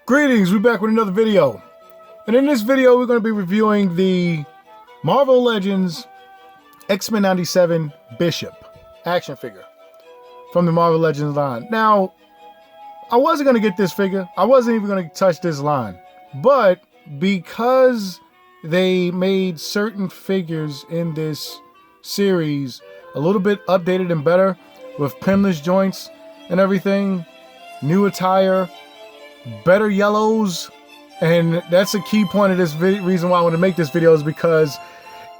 Greetings, we're back with another video. And in this video, we're going to be reviewing the Marvel Legends Xmen 97 Bishop action figure from the Marvel Legends line. Now, I wasn't going to get this figure. I wasn't even going to touch this line. But because they made certain figures in this series a little bit updated and better with pinless joints and everything, new attire, better yellows, and that's a key point of this reason why I want to make this video, is because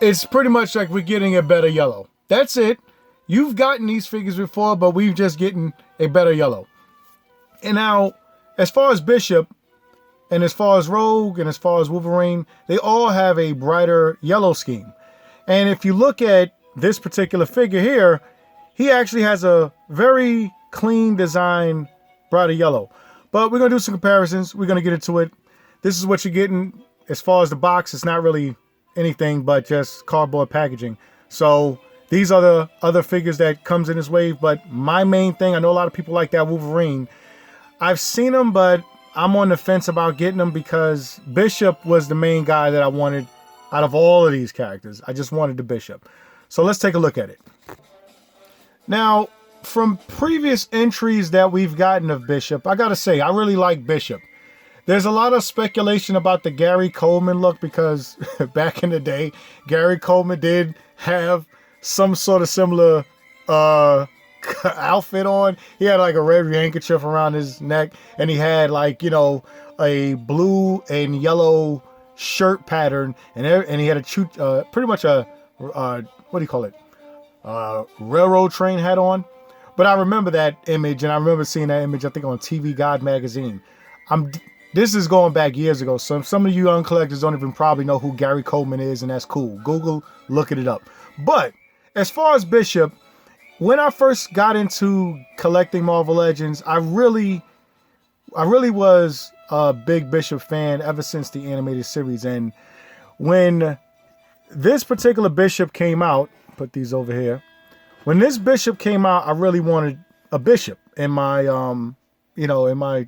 it's pretty much like we're getting a better yellow. That's it. You've gotten these figures before, but we've just getting a better yellow. And now, as far as Bishop, and as far as Rogue, and as far as Wolverine, they all have a brighter yellow scheme. And if you look at this particular figure here, he actually has a very clean design, brighter yellow. But we're going to do some comparisons. We're going to get into it. This is what you're getting as far as the box. It's not really anything but just cardboard packaging. So these are the other figures that comes in this wave. But my main thing, I know a lot of people like that Wolverine. I've seen them, but I'm on the fence about getting them because Bishop was the main guy that I wanted out of all of these characters. I just wanted the Bishop. So let's take a look at it. Now, from previous entries that we've gotten of Bishop, I gotta say, I really like Bishop. There's a lot of speculation about the Gary Coleman look because back in the day, Gary Coleman did have some sort of similar outfit on. He had like a red handkerchief around his neck, and he had like, you know, a blue and yellow shirt pattern, and he had a pretty much a what do you call it? Railroad train hat on. But I remember that image, and I remember seeing that image, I think, on TV Guide magazine. This is going back years ago, so some of you young collectors don't even probably know who Gary Coleman is, and that's cool. Google, looking it up. But as far as Bishop, when I first got into collecting Marvel Legends, I really was a big Bishop fan ever since the animated series. And when this particular Bishop came out, put these over here. When this Bishop came out, I really wanted a Bishop in my, in my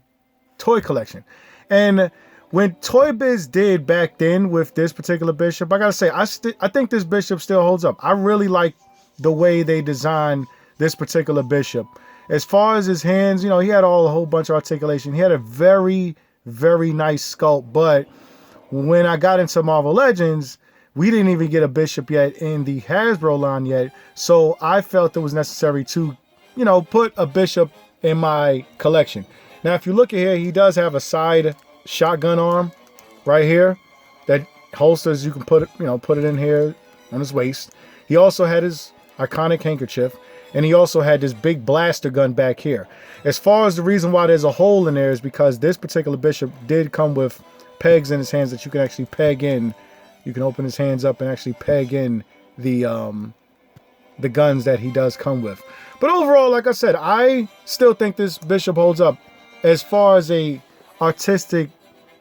toy collection. And when Toy Biz did back then with this particular Bishop, I gotta say, I think this Bishop still holds up. I really like the way they designed this particular Bishop. As far as his hands, he had a whole bunch of articulation. He had a very, very nice sculpt. But when I got into Marvel Legends, we didn't even get a Bishop yet in the Hasbro line yet. So I felt it was necessary to, put a Bishop in my collection. Now, if you look at here, he does have a side shotgun arm right here that holsters. You can put it in here on his waist. He also had his iconic handkerchief, and he also had this big blaster gun back here. As far as the reason why there's a hole in there is because this particular Bishop did come with pegs in his hands that you can actually peg in. You can open his hands up and actually peg in the guns that he does come with. But overall, like I said, I still think this Bishop holds up as far as a artistic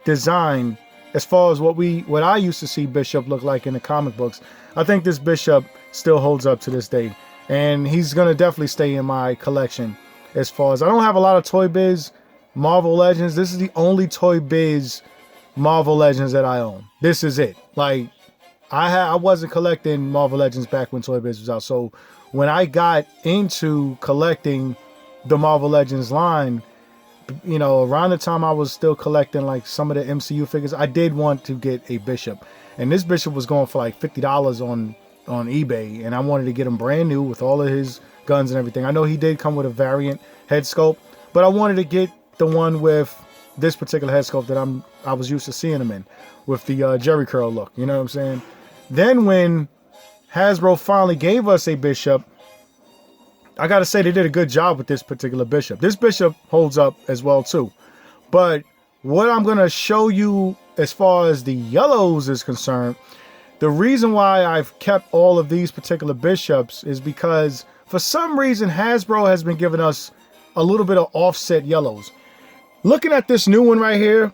design, as far as what I used to see Bishop look like in the comic books. I think this Bishop still holds up to this day. And he's going to definitely stay in my collection. As far as, I don't have a lot of Toy Biz Marvel Legends. This is the only Toy Biz Marvel Legends that I own. This is it. Like, I wasn't collecting Marvel Legends back when Toy Biz was out. So when I got into collecting the Marvel Legends line, around the time I was still collecting like some of the MCU figures, I did want to get a Bishop. And this Bishop was going for like $50 on eBay, and I wanted to get him brand new with all of his guns and everything. I know he did come with a variant head sculpt, but I wanted to get the one with this particular head sculpt that I was used to seeing him in, with the Jerry curl look. You know what I'm saying? Then when Hasbro finally gave us a Bishop, I gotta say they did a good job with this particular Bishop. This Bishop holds up as well too. But what I'm gonna show you as far as the yellows is concerned, the reason why I've kept all of these particular Bishops is because for some reason Hasbro has been giving us a little bit of offset yellows. Looking at this new one right here,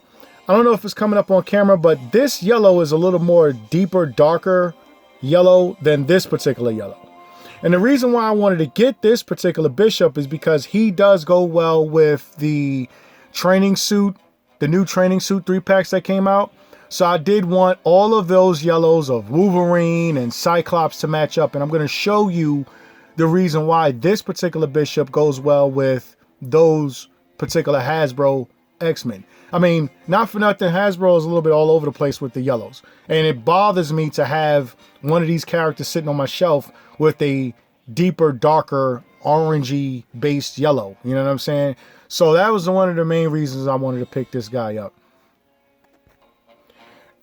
I don't know if it's coming up on camera, but this yellow is a little more deeper, darker yellow than this particular yellow. And the reason why I wanted to get this particular Bishop is because he does go well with the training suit the new training suit 3-packs that came out. So I did want all of those yellows of Wolverine and Cyclops to match up. And I'm going to show you the reason why this particular Bishop goes well with those particular Hasbro X-Men. I mean, not for nothing, Hasbro is a little bit all over the place with the yellows. And it bothers me to have one of these characters sitting on my shelf with a deeper, darker, orangey based yellow. You know what I'm saying? So that was one of the main reasons I wanted to pick this guy up.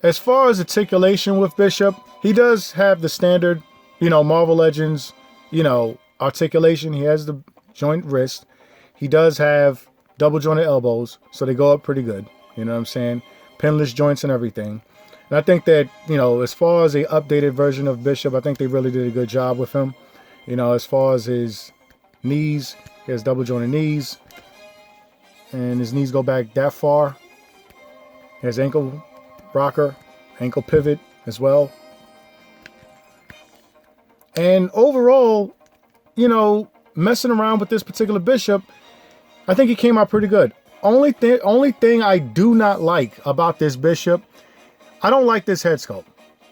As far as articulation with Bishop, he does have the standard, you know, Marvel Legends, you know, articulation. He has the joint wrist. He does have double jointed elbows, so they go up pretty good. You know what I'm saying? Pinless joints and everything. And I think that, you know, as far as a updated version of Bishop, I think they really did a good job with him. You know, as far as his knees, he has double jointed knees. And his knees go back that far. He has ankle rocker, ankle pivot as well. And overall, you know, messing around with this particular Bishop, I think he came out pretty good. Only thing I do not like about this Bishop, I don't like this head sculpt.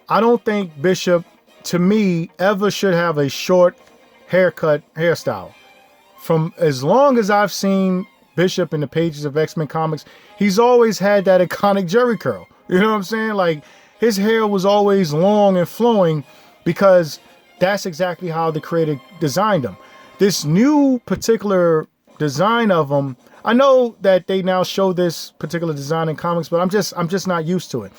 I don't think Bishop, to me, ever should have a short hairstyle. From as long as I've seen Bishop in the pages of X-Men comics, he's always had that iconic Jerry curl. You know what I'm saying? Like, his hair was always long and flowing because that's exactly how the creator designed him. This new particular design of him, I know that they now show this particular design in comics, but I'm just not used to it.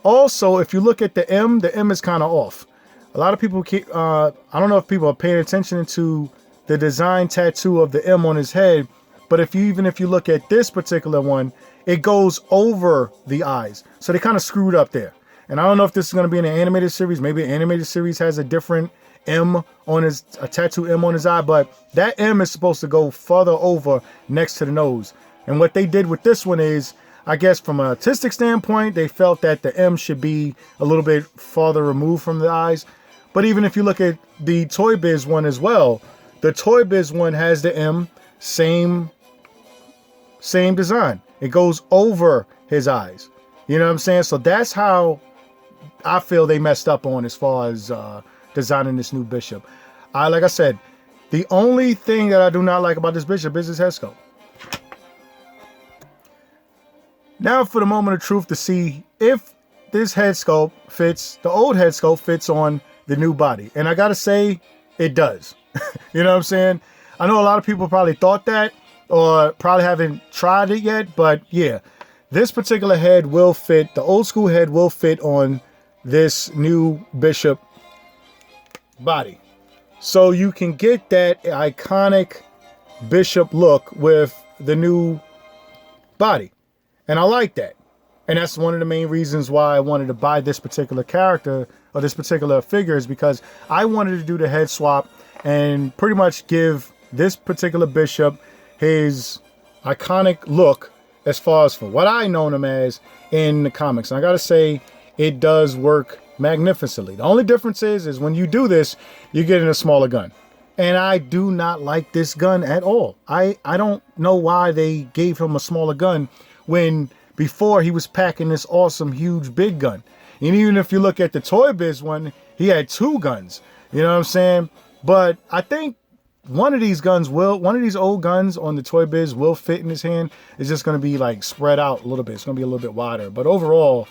Also, if you look at the M is kind of off. A lot of people keep, I don't know if people are paying attention to the design tattoo of the M on his head, but even if you look at this particular one, it goes over the eyes. So they kind of screwed up there. And I don't know if this is going to be in an animated series. Maybe an animated series has a different M on a tattoo M on his eye, but that M is supposed to go further over next to the nose. And what they did with this one is, I guess from an artistic standpoint, they felt that the M should be a little bit farther removed from the eyes. But even if you look at the Toy Biz one as well, the Toy Biz one has the M, same design. It goes over his eyes. You know what I'm saying? So that's how I feel they messed up on as far as designing this new Bishop. Like I said, the only thing that I do not like about this Bishop is his head sculpt. Now for the moment of truth to see if this head sculpt fits, the old head sculpt fits on the new body. And I gotta say, it does. You know what I'm saying? I know a lot of people probably thought that, or probably haven't tried it yet, but yeah, this particular head will fit, the old school head will fit on this new Bishop body. So you can get that iconic Bishop look with the new body. And I like that. And that's one of the main reasons why I wanted to buy this particular character or this particular figure, is because I wanted to do the head swap and pretty much give this particular Bishop his iconic look as far as for what I known him as in the comics. And I gotta say, it does work magnificently. The only difference is when you do this, you're getting a smaller gun. And I do not like this gun at all. I don't know why they gave him a smaller gun when before he was packing this awesome, huge, big gun. And even if you look at the Toy Biz one, he had 2 guns. You know what I'm saying? But I think one of these old guns on the Toy Biz will fit in his hand. It's just going to be like spread out a little bit. It's going to be a little bit wider. But overall,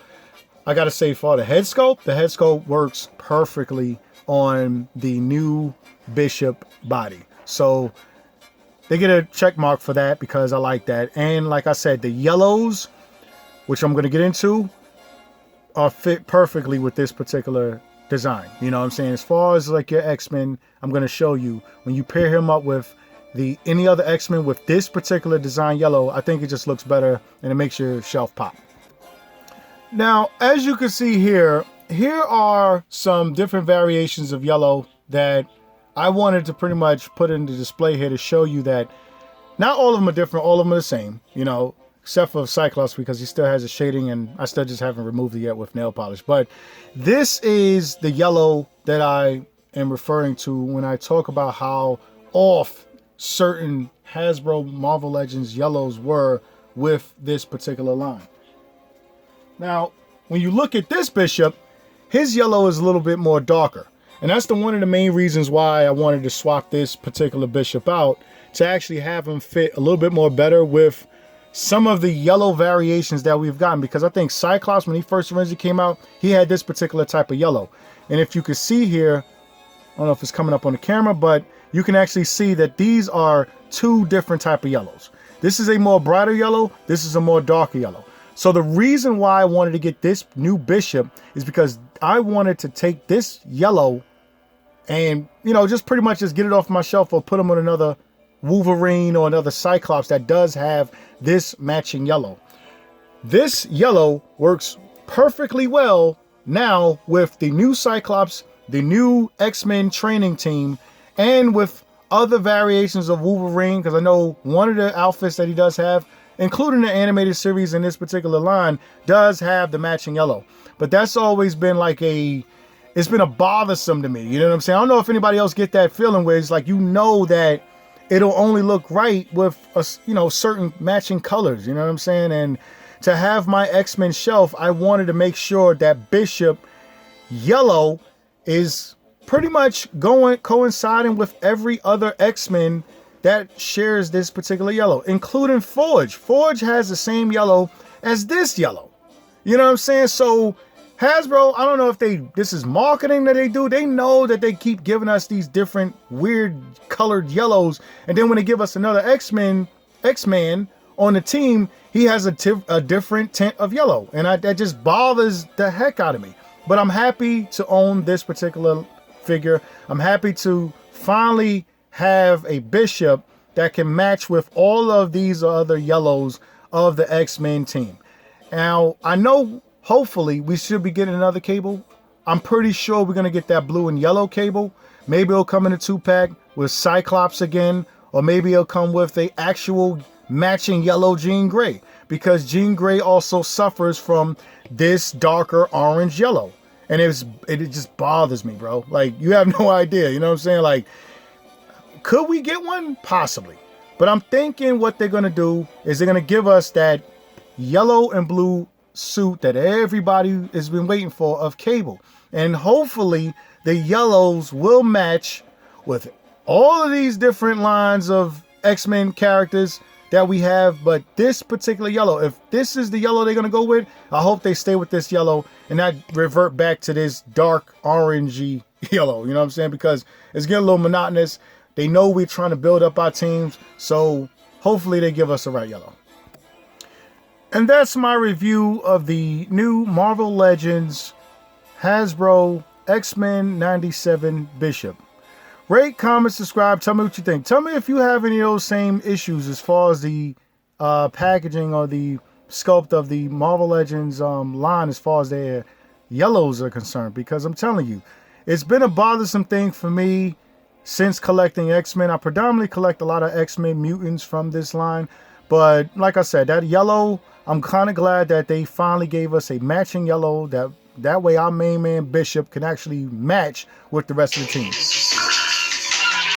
I got to say, for the head sculpt works perfectly on the new Bishop body. So they get a check mark for that because I like that. And like I said, the yellows, which I'm going to get into, are fit perfectly with this particular design. You know what I'm saying? As far as like your X-Men, I'm going to show you when you pair him up with any other X-Men with this particular design yellow, I think it just looks better and it makes your shelf pop. Now, as you can see here are some different variations of yellow that I wanted to pretty much put in the display here to show you that not all of them are different, all of them are the same, you know, except for Cyclops because he still has a shading and I still just haven't removed it yet with nail polish. But this is the yellow that I am referring to when I talk about how off certain Hasbro Marvel Legends yellows were with this particular line. Now, when you look at this bishop, his yellow is a little bit more darker. And that's one of the main reasons why I wanted to swap this particular bishop out, to actually have him fit a little bit more better with some of the yellow variations that we've gotten. Because I think Cyclops, when he first originally came out, he had this particular type of yellow. And if you can see here, I don't know if it's coming up on the camera, but you can actually see that these are two different type of yellows. This is a more brighter yellow. This is a more darker yellow. So the reason why I wanted to get this new bishop is because I wanted to take this yellow and, you know, just pretty much just get it off my shelf or put them on another Wolverine or another Cyclops that does have this matching yellow. This yellow works perfectly well now with the new Cyclops, the new X-Men training team, and with other variations of Wolverine, because I know one of the outfits that he does have, including the animated series in this particular line, does have the matching yellow. But that's always been like it's been a bothersome to me. You know what I'm saying? I don't know if anybody else get that feeling where it's like, you know, that it'll only look right with certain matching colors. You know what I'm saying? And to have my X-Men shelf, I wanted to make sure that Bishop yellow is pretty much coinciding with every other X-Men that shares this particular yellow, including Forge. Forge has the same yellow as this yellow. You know what I'm saying? So Hasbro, I don't know if this is marketing that they do. They know that they keep giving us these different weird colored yellows. And then when they give us another X-Man on the team, he has a different tint of yellow. And that just bothers the heck out of me. But I'm happy to own this particular figure. I'm happy to finally have a Bishop that can match with all of these other yellows of the X-Men team. Now, I know hopefully we should be getting another cable. I'm pretty sure we're going to get that blue and yellow cable. Maybe it'll come in a 2-pack with Cyclops again, or maybe it'll come with a actual matching yellow Jean Grey, because Jean Grey also suffers from this darker orange yellow. And it just bothers me, bro. Like, you have no idea. You know what I'm saying? Like, could we get one? Possibly. But I'm thinking what they're going to do is they're going to give us that yellow and blue suit that everybody has been waiting for of Cable. And hopefully the yellows will match with all of these different lines of X-Men characters that we have. But this particular yellow, if this is the yellow they're going to go with, I hope they stay with this yellow and not revert back to this dark orangey yellow. You know what I'm saying? Because it's getting a little monotonous. They know we're trying to build up our teams, so hopefully they give us the right yellow. And that's my review of the new Marvel Legends Hasbro X-Men 97 Bishop. Rate, comment, subscribe. Tell me what you think. Tell me if you have any of those same issues as far as the packaging or the sculpt of the Marvel Legends line as far as their yellows are concerned. Because I'm telling you, it's been a bothersome thing for me since collecting X-Men. I predominantly collect a lot of X-Men mutants from this line. But like I said, that yellow, I'm kind of glad that they finally gave us a matching yellow. That way our main man Bishop can actually match with the rest of the team.